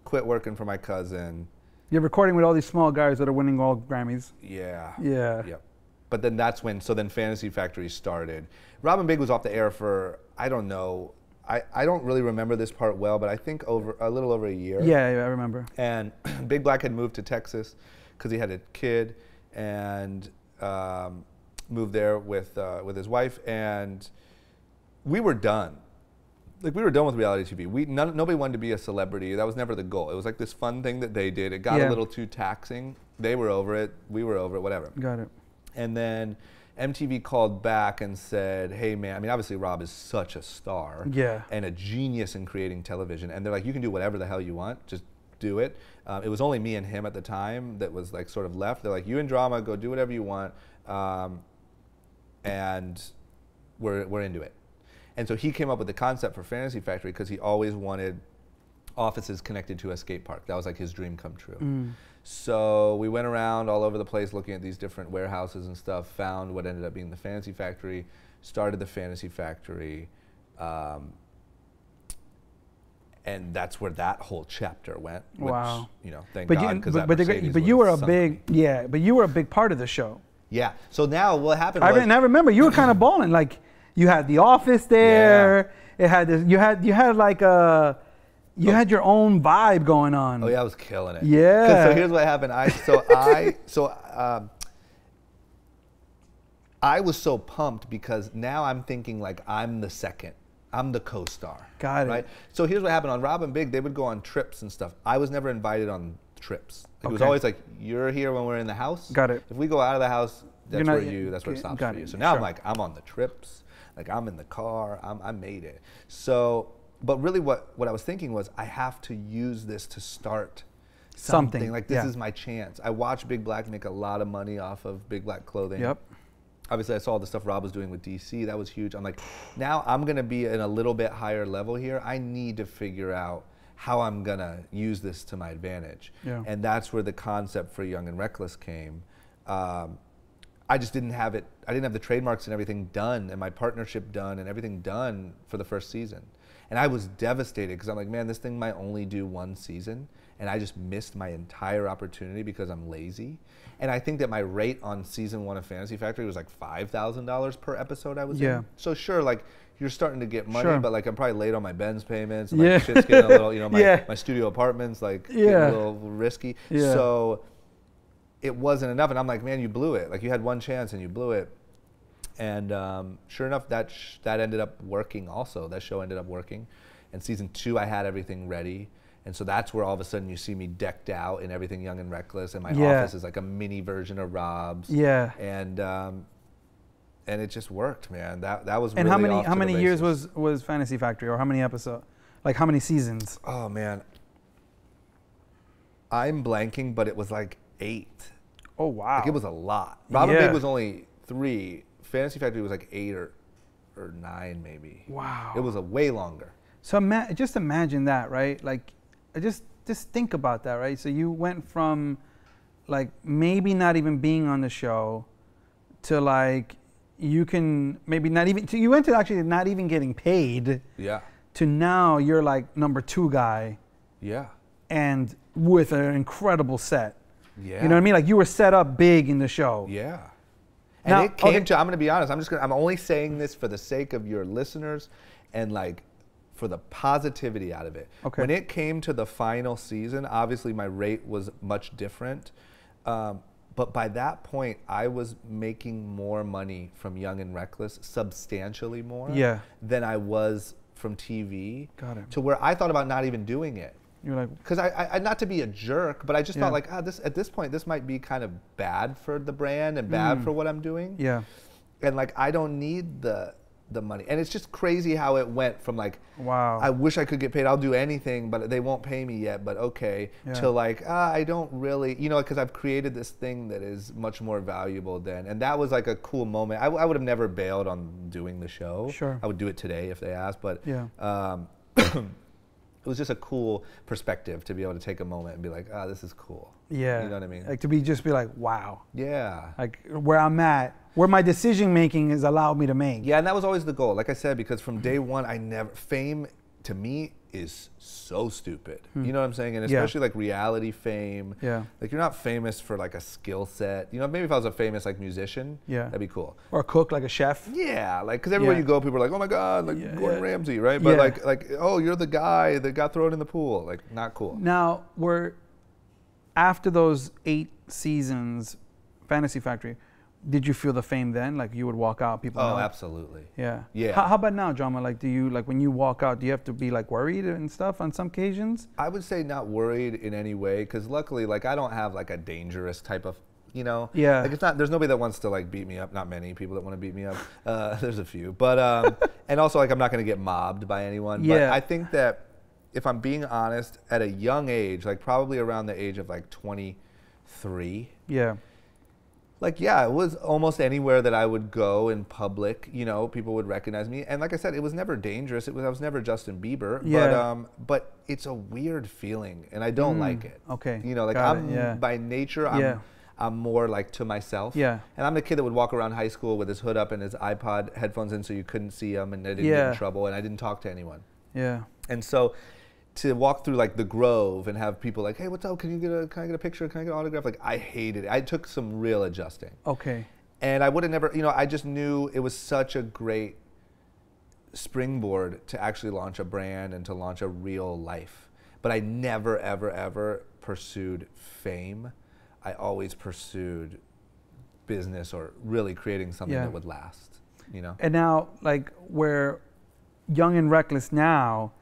quit working for my cousin. You're recording with all these small guys that are winning all Grammys. Yeah. Yeah. Yep. But then that's when, so then Fantasy Factory started. Robin Big was off the air for, I don't know, I don't really remember this part well, but I think a little over a year. Yeah, I remember. And Big Black had moved to Texas because he had a kid and moved there with his wife, and we were done. Like, we were done with reality TV. Nobody wanted to be a celebrity. That was never the goal. It was like this fun thing that they did. It got a little too taxing. They were over it. We were over it, whatever. Got it. And then MTV called back and said, hey, man, I mean, obviously Rob is such a star and a genius in creating television. And they're like, you can do whatever the hell you want. Just do it. It was only me and him at the time that was like sort of left. They're like, you and Drama, go do whatever you want. And we're into it. And so he came up with the concept for Fantasy Factory because he always wanted offices connected to a skate park. That was like his dream come true. So we went around all over the place looking at these different warehouses and stuff, found what ended up being the Fantasy Factory, started the Fantasy Factory, and that's where that whole chapter went. Which, you know, thank God, because but you were a big, but you were a big part of the show. Yeah. So now what happened was, I remember you were kind of balling. Like, you had the office there. It had this. You had like a. You had your own vibe going on. Oh yeah, I was killing it. Yeah. So here's what happened. I was so pumped because now I'm thinking like I'm the second. I'm the co-star. Got it. Right. So here's what happened on Robin Big. They would go on trips and stuff. I was never invited on trips. It was always like, you're here when we're in the house. Got it. If we go out of the house, that's where it stops for you. So now I'm like, I'm on the trips. Like, I'm in the car, I made it. So, but really what I was thinking was, I have to use this to start something. Like, this is my chance. I watched Big Black make a lot of money off of Big Black clothing. Yep. Obviously, I saw the stuff Rob was doing with DC. That was huge. I'm like, now I'm going to be in a little bit higher level here. I need to figure out how I'm going to use this to my advantage. Yeah. And that's where the concept for Young and Reckless came. I just didn't have it. I didn't have the trademarks and everything done, and my partnership done, and everything done for the first season. And I was devastated because I'm like, man, this thing might only do one season, and I just missed my entire opportunity because I'm lazy. And I think that my rate on season 1 of Fantasy Factory was like $5,000 per episode I was in. So sure, like you're starting to get money, but like I'm probably late on my Benz payments. And, like, shit's getting a little, you know, my studio apartments like getting a little risky. So it wasn't enough, and I'm like, man, you blew it. Like you had one chance and you blew it. And sure enough, that ended up working also. That show ended up working. And season 2, I had everything ready. And so that's where all of a sudden you see me decked out in everything Young and Reckless. And my office is like a mini version of Rob's. And it just worked, man. That was really And how many years was Fantasy Factory, or how many episodes? Like how many seasons? Oh, man. I'm blanking, but it was like 8. Oh, wow. Like it was a lot. Robin Big was only 3. Fantasy Factory was like 8 or 9 maybe. Wow. It was a way longer. So just imagine that, right? Like, just think about that, right? So you went from like maybe not even being on the show to like you can maybe not even, you went to actually not even getting paid. To now you're like number 2 guy. And with an incredible set. You know what I mean? Like you were set up big in the show. And now, it came to, I'm going to be honest, I'm only saying this for the sake of your listeners and like for the positivity out of it. When it came to the final season, obviously my rate was much different. But by that point, I was making more money from Young and Reckless, substantially more than I was from TV. To where I thought about not even doing it. You're like, because I not to be a jerk, but I just thought like, at this point, this might be kind of bad for the brand and bad for what I'm doing. And like, I don't need the money. And it's just crazy how it went from like, I wish I could get paid. I'll do anything, but they won't pay me yet. But okay, to like, I don't really, you know, because I've created this thing that is much more valuable than. And that was like a cool moment. I would have never bailed on doing the show. I would do it today if they asked, but. It was just a cool perspective to be able to take a moment and be like, this is cool. You know what I mean? Like to be like, wow. Like where I'm at, where my decision making is allowed me to make. And that was always the goal. Like I said, because from day one, fame to me is so stupid. You know what I'm saying? And especially like reality fame. Like you're not famous for like a skill set. You know, maybe if I was a famous like musician, that'd be cool. Or a cook, like a chef. Like because everywhere you go, people are like, oh my God, like Gordon Ramsay, right? But like, oh, you're the guy that got thrown in the pool. Like, not cool. Now, after those 8 seasons, Fantasy Factory, did you feel the fame then? Like you would walk out, people know? Absolutely. How about now, Drama? Like, do you, like when you walk out, do you have to be like worried and stuff on some occasions? I would say not worried in any way, because luckily, like I don't have like a dangerous type of, you know? Like it's not, there's nobody that wants to like beat me up. Not many people that want to beat me up. There's a few. But, and also like I'm not going to get mobbed by anyone. But I think that if I'm being honest, at a young age, like probably around the age of like 23. Like, it was almost anywhere that I would go in public, you know, people would recognize me. And like I said, it was never dangerous. I was never Justin Bieber. But it's a weird feeling, and I don't like it. You know, like by nature, I'm more like to myself. And I'm the kid that would walk around high school with his hood up and his iPod headphones in so you couldn't see him, and I didn't get in trouble, and I didn't talk to anyone. And so to walk through like the Grove and have people like, hey, what's up? Can I get a picture? Can I get an autograph? Like I hated it. I took some real adjusting. And I would have never, you know, I just knew it was such a great springboard to actually launch a brand and to launch a real life. But I never, ever, ever pursued fame. I always pursued business or really creating something that would last, you know? And now, like, we're Young and Reckless now,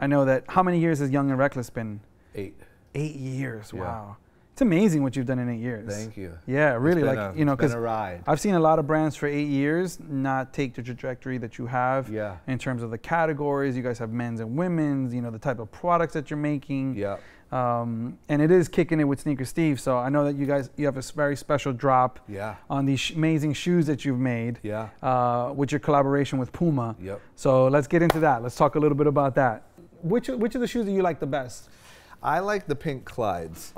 I know that, how many years has Young and Reckless been? 8. 8 years, wow. It's amazing what you've done in 8 years. Thank you. Yeah, really, like, you know, because I've seen a lot of brands for 8 years not take the trajectory that you have in terms of the categories. You guys have men's and women's, you know, the type of products that you're making. And it is Kicking It with Sneaker Steve. So I know that you have a very special drop on these amazing shoes that you've made with your collaboration with Puma. So let's get into that. Let's talk a little bit about that. Which of the shoes do you like the best? I like the pink Clydes.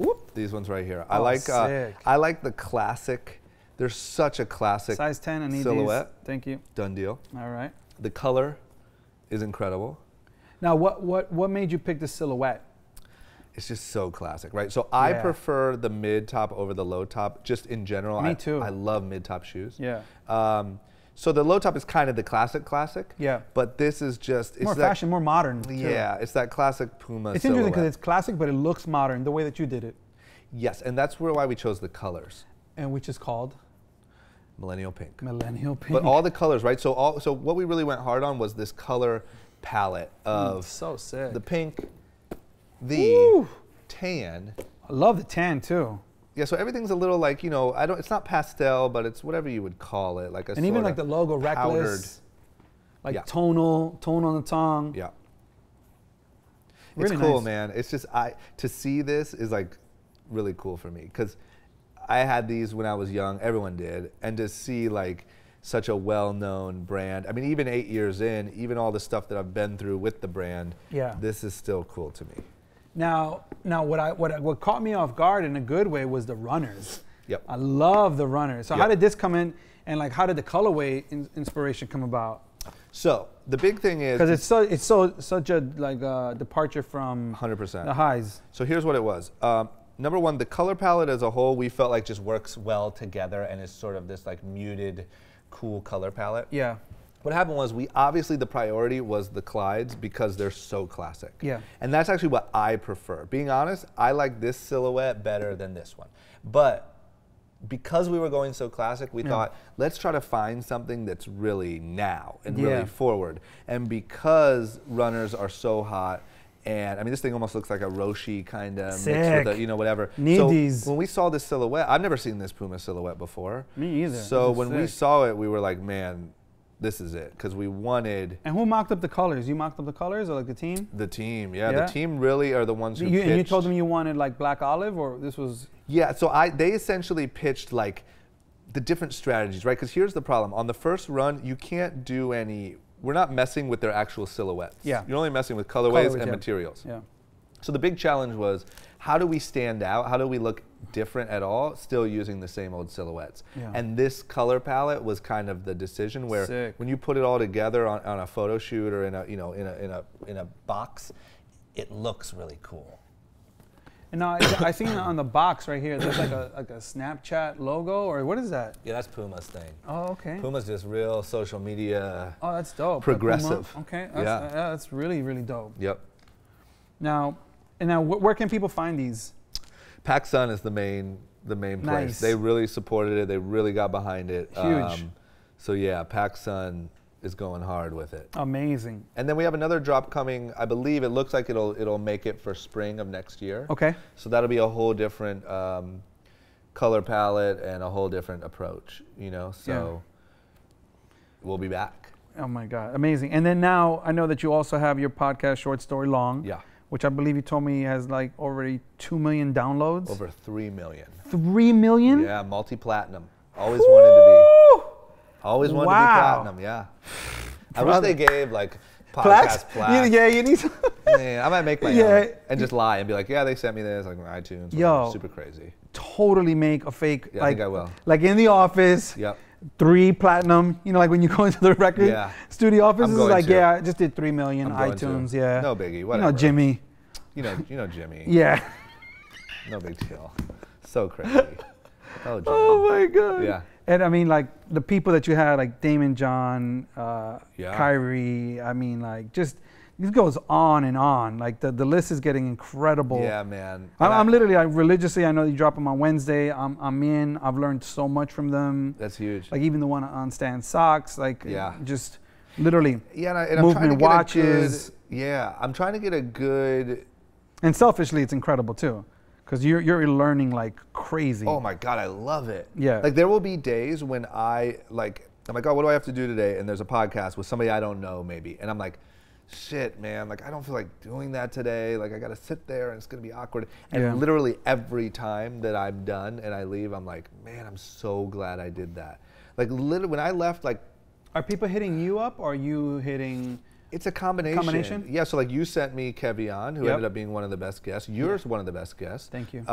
Whoop. These ones right here. Oh, I like the classic. They're such a classic size 10. I need silhouette. These. Thank you. Done deal. All right. The color is incredible. Now, what made you pick the silhouette? It's just so classic, right? So I prefer the mid top over the low top, just in general. Me too. I love mid top shoes. Yeah. So the low top is kind of the classic. Yeah. But this is just more fashion, more modern. Too. Yeah, it's that classic Puma. It's interesting because it's classic, but it looks modern the way that you did it. Yes, and that's why we chose the colors. And which is called Millennial Pink. Millennial Pink. But all the colors, right? So what we really went hard on was this color palette of so sick. The pink, the tan. I love the tan too. Yeah, so everything's a little like, it's not pastel, but it's whatever you would call it, like a and even like the logo, reckless, like tonal, tone on the tongue. Yeah. Really it's cool, nice. Man. It's just to see this is like really cool for me because I had these when I was young. Everyone did, and to see like such a well-known brand. I mean, even 8 years in, even all the stuff that I've been through with the brand. Yeah. This is still cool to me. Now, what caught me off guard in a good way was the runners. Yep. I love the runners. So how did this come in, and like how did the colorway inspiration come about? So the big thing is because it's such a like departure from 100% the highs. So here's what it was. Number one, the color palette as a whole, we felt like just works well together, and is sort of this like muted, cool color palette. Yeah. What happened was obviously the priority was the Clydes because they're so classic. Yeah. And that's actually what I prefer. Being honest, I like this silhouette better than this one. But because we were going so classic, we thought, let's try to find something that's really now and really forward. And because runners are so hot, and I mean, this thing almost looks like a Roshi kind of mix with a, whatever. Need these. When we saw this silhouette, I've never seen this Puma silhouette before. Me either. So when we saw it, we were like, man, this is it, because we wanted. And who mocked up the colors? You mocked up the colors, or like the team? The team, yeah. The team really are the ones who pitched. And you told them you wanted like black olive, or this was? Yeah, so they essentially pitched like the different strategies, right? Because here's the problem. On the first run, you can't do any, we're not messing with their actual silhouettes. Yeah. You're only messing with colorways and materials. Yeah. So the big challenge was, how do we stand out? How do we look different at all, still using the same old silhouettes? Yeah. And this color palette was kind of the decision where when you put it all together on a photo shoot or in a box, it looks really cool. And now I seen on the box right here, there's like a Snapchat logo, or what is that? Yeah, that's Puma's thing. Oh, okay. Puma's just real social media. Oh, that's dope. Progressive. Okay, that's really, really dope. Yep. Now, where can people find these? PacSun is the main place. Nice. They really supported it. They really got behind it. Huge. So yeah, PacSun is going hard with it. Amazing. And then we have another drop coming. I believe it looks like it'll make it for spring of next year. Okay. So that'll be a whole different color palette and a whole different approach. So we'll be back. Oh my God, amazing. And then now I know that you also have your podcast, Short Story Long. Yeah. Which I believe you told me has like already 2 million downloads. Over 3 million. 3 million? Yeah, multi-platinum. Always wanted to be. Always wanted to be platinum, yeah. I wish they gave like podcast plaques. Yeah, you need to. I might make my own and just lie and be like, yeah, they sent me this, like on iTunes. Yo. Super crazy. Totally make a fake. Yeah, I think I will. Like in the office. Yep. 3 platinum, like when you go into the record studio office, it's like, I just did 3 million iTunes, No biggie, whatever. Jimmy. You know Jimmy. Yeah. No big deal. So crazy. Oh, Jimmy. Oh my God. Yeah. And I mean, like the people that you had, like Damon John, Kyrie, I mean, like just, it goes on and on. Like the list is getting incredible. Yeah, man. I'm literally, religiously, I know you drop them on Wednesday. I'm in. I've learned so much from them. That's huge. Like even the one on Stan Socks, like just literally and movement watches. I'm trying to get a good. And selfishly, it's incredible too, because you're learning like crazy. Oh my God, I love it. Yeah. Like there will be days when I'm like, oh, what do I have to do today? And there's a podcast with somebody I don't know maybe, and I'm like, shit, man, like I don't feel like doing that today. Like I got to sit there and it's going to be awkward. And literally every time that I'm done and I leave, I'm like, man, I'm so glad I did that. Like literally when I left, like. Are people hitting you up, or are you hitting It's a combination. Yeah, so like you sent me Kevion, who ended up being one of the best guests. You're one of the best guests. Thank you.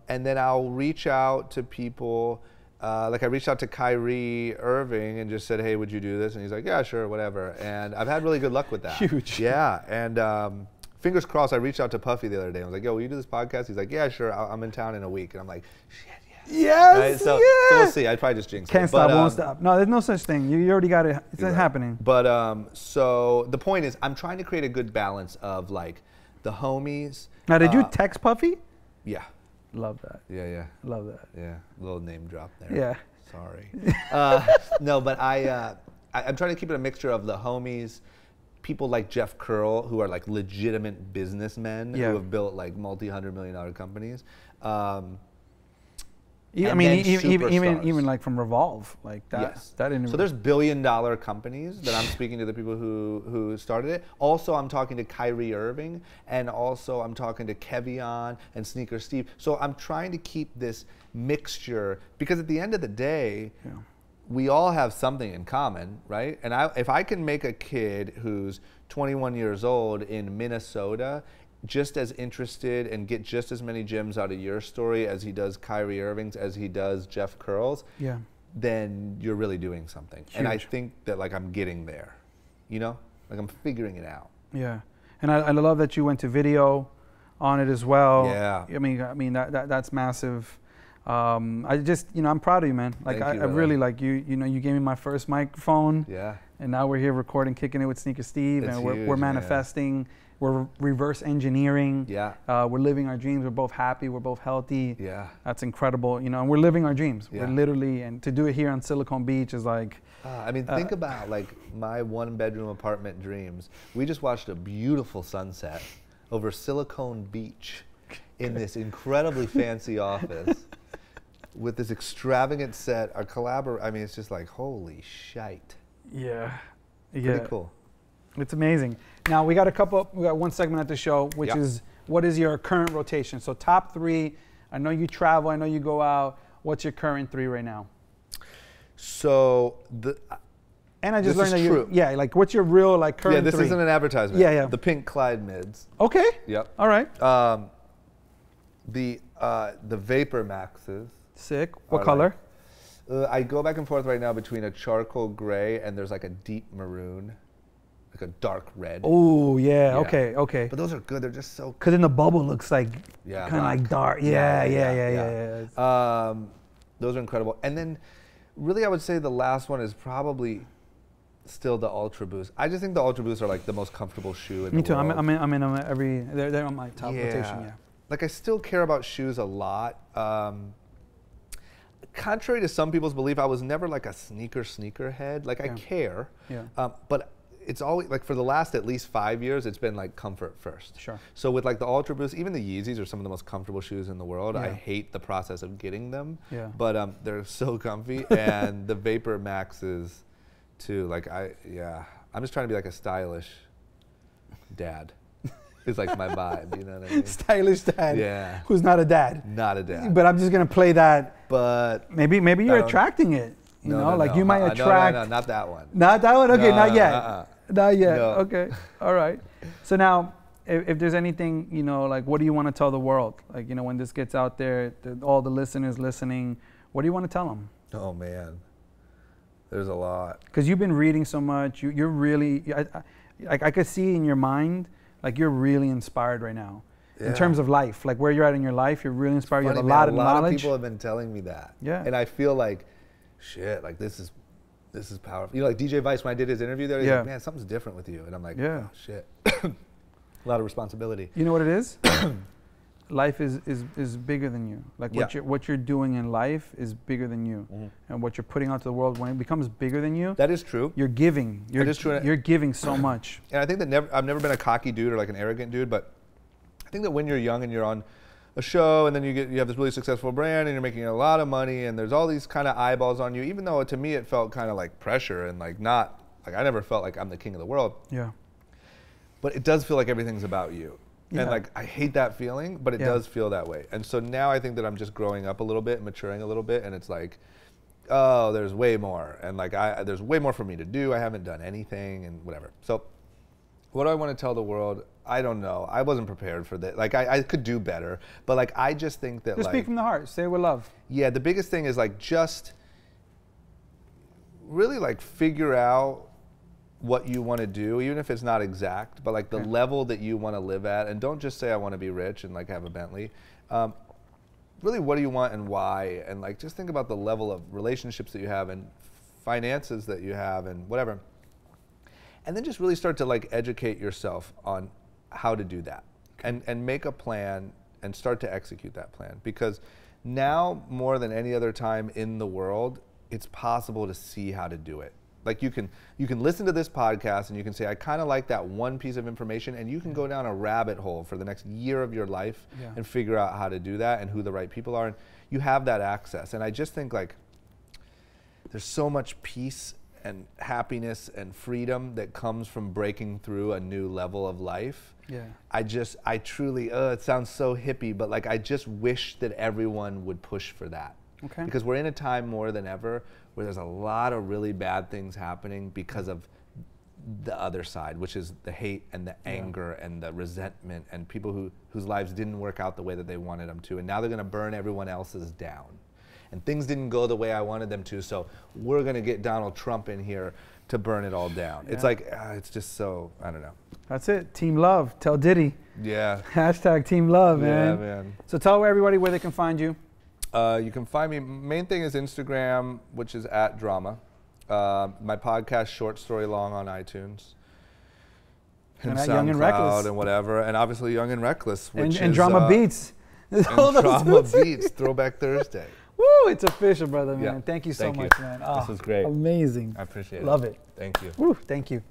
And then I'll reach out to people. Like I reached out to Kyrie Irving and just said, hey, would you do this? And he's like, yeah, sure, whatever. And I've had really good luck with that. Huge. Yeah, and fingers crossed, I reached out to Puffy the other day. I was like, yo, will you do this podcast? He's like, yeah, sure, I'm in town in a week. And I'm like, shit, yes, right? So we'll see. I'd probably just jinx it. Can't stop, won't stop. No, there's no such thing. You already got it. It's happening. But so the point is, I'm trying to create a good balance of like the homies. Now, did you text Puffy? Yeah. Love that. Yeah. Love that. Yeah, little name drop there. Yeah. Sorry. No, but I'm trying to keep it a mixture of the homies, people like Jeff Curl, who are like legitimate businessmen who have built like multi-$100-million companies. I mean, even like from Revolve, like that. Yes. That interview. So there's billion-dollar companies that I'm speaking to the people who started it. Also, I'm talking to Kyrie Irving, and also I'm talking to Kevion and Sneaker Steve. So I'm trying to keep this mixture, because at the end of the day, we all have something in common, right? And if I can make a kid who's 21 years old in Minnesota just as interested and get just as many gems out of your story as he does Kyrie Irving's, as he does Jeff Curl's, then you're really doing something. Huge. And I think that like I'm getting there, you know? Like I'm figuring it out. Yeah. And I love that you went to video on it as well. Yeah. I mean that's massive. I just, I'm proud of you, man. Like I really like you. You know, you gave me my first microphone. Yeah. And now we're here recording, kicking it with Sneaker Steve, That's and huge, we're manifesting. We're reverse engineering. Yeah. We're living our dreams. We're both happy. We're both healthy. Yeah. That's incredible. You know, and we're living our dreams. Yeah. We're literally, and to do it here on Silicon Beach is like. I mean, think about like my 1-bedroom apartment dreams. We just watched a beautiful sunset over Silicon Beach in this incredibly fancy office with this extravagant set. Our I mean, it's just like, holy shite. Yeah. Pretty cool. It's amazing. Now we got one segment at the show, which is what is your current rotation? So top 3. I know you travel. I know you go out. What's your current 3 right now? So and I just learned that like what's your real like current 3? Yeah, this isn't an advertisement. Yeah. The pink Clyde mids. Okay. Yep. All right. The Vapor Maxes. Sick. What color? I go back and forth right now between a charcoal gray and there's like a deep maroon, like a dark red. Oh yeah. Okay. But those are good. They're just so. Because then the bubble looks like kind of like dark. Yeah. Those are incredible. And then, really, I would say the last one is probably still the Ultra Boost. I just think the Ultra Boosts are like the most comfortable shoe in the world. Me too. I'm in every. They're on my top rotation. Yeah. Like I still care about shoes a lot. Contrary to some people's belief, I was never like a sneaker head. Like I care. Yeah. But it's always like for the last at least 5 years, it's been like comfort first. Sure. So with like the Ultra Boost, even the Yeezys are some of the most comfortable shoes in the world. Yeah. I hate the process of getting them. Yeah. But they're so comfy, and the Vapor Maxes, too. Like I'm just trying to be like a stylish dad. It's like my vibe, you know what I mean? Stylish dad. Yeah. Who's not a dad. Not a dad. But I'm just gonna play that. But maybe you're attracting it. You know, like you might attract. No, not that one. Not that one. Okay, not yet. Not yet. No. Okay. All right. So now, if there's anything, like, what do you want to tell the world? Like, when this gets out there, all the listeners listening, what do you want to tell them? Oh man, there's a lot. Because you've been reading so much. You're really, I could see in your mind, like you're really inspired right now. Yeah. In terms of life, like where you're at in your life, you're really inspired. You have a lot of knowledge. A lot of people have been telling me that. Yeah. And I feel like, shit, like this is powerful. Like DJ Vice, when I did his interview there, he's like, man, something's different with you. And I'm like, oh, shit. A lot of responsibility. You know what it is? Life is bigger than you. Like what you're doing in life is bigger than you. Mm-hmm. And what you're putting out to the world, when it becomes bigger than you. That is true. You're giving. That is true. You're giving so much. And I think that I've never been a cocky dude or like an arrogant dude, but I think that when you're young and you're on a show and then you have this really successful brand and you're making a lot of money and there's all these kind of eyeballs on you, even though to me it felt kind of like pressure and like not, like I never felt like I'm the king of the world. Yeah. But it does feel like everything's about you. Yeah. And like I hate that feeling, but it does feel that way. And so now I think that I'm just growing up a little bit, maturing a little bit, and it's like, oh, there's way more. And like there's way more for me to do. I haven't done anything and whatever. So What do I want to tell the world? I don't know. I wasn't prepared for that. Like, I could do better. But, like, I just think that, just like... speak from the heart. Say it with love. Yeah, the biggest thing is, like, just really, like, figure out what you want to do, even if it's not exact, but, like, the level that you want to live at. And don't just say, I want to be rich and, like, have a Bentley. Really, what do you want and why? And, like, just think about the level of relationships that you have and finances that you have and whatever. And then just really start to, like, educate yourself on how to do that, and make a plan and start to execute that plan. Because now, more than any other time in the world, it's possible to see how to do it. Like, you can listen to this podcast and you can say, I kind of like that one piece of information, and you can go down a rabbit hole for the next year of your life and figure out how to do that and who the right people are. And you have that access. And I just think, like, there's so much peace and happiness and freedom that comes from breaking through a new level of life. Yeah. I truly, it sounds so hippie, but, like, I just wish that everyone would push for that. Okay. Because we're in a time more than ever where there's a lot of really bad things happening because of the other side, which is the hate and the anger and the resentment and people whose lives didn't work out the way that they wanted them to. And now they're going to burn everyone else's down. And things didn't go the way I wanted them to, so we're going to get Donald Trump in here to burn it all down. It's like, it's just so, I don't know. That's it. Team love. Tell Diddy. Yeah. Hashtag team love, man. Yeah, man. So tell everybody where they can find you. You can find me, main thing is Instagram, which is @drama. My podcast, Short Story Long, on iTunes. And Young and Reckless. And whatever. And obviously Young and Reckless, which and Drama Beats. And Drama Beats, Throwback Thursday. Woo, it's official, brother, man. Yeah. Thank you so much, man. This was great. Amazing. I appreciate it. Love it. Thank you. Woo, thank you.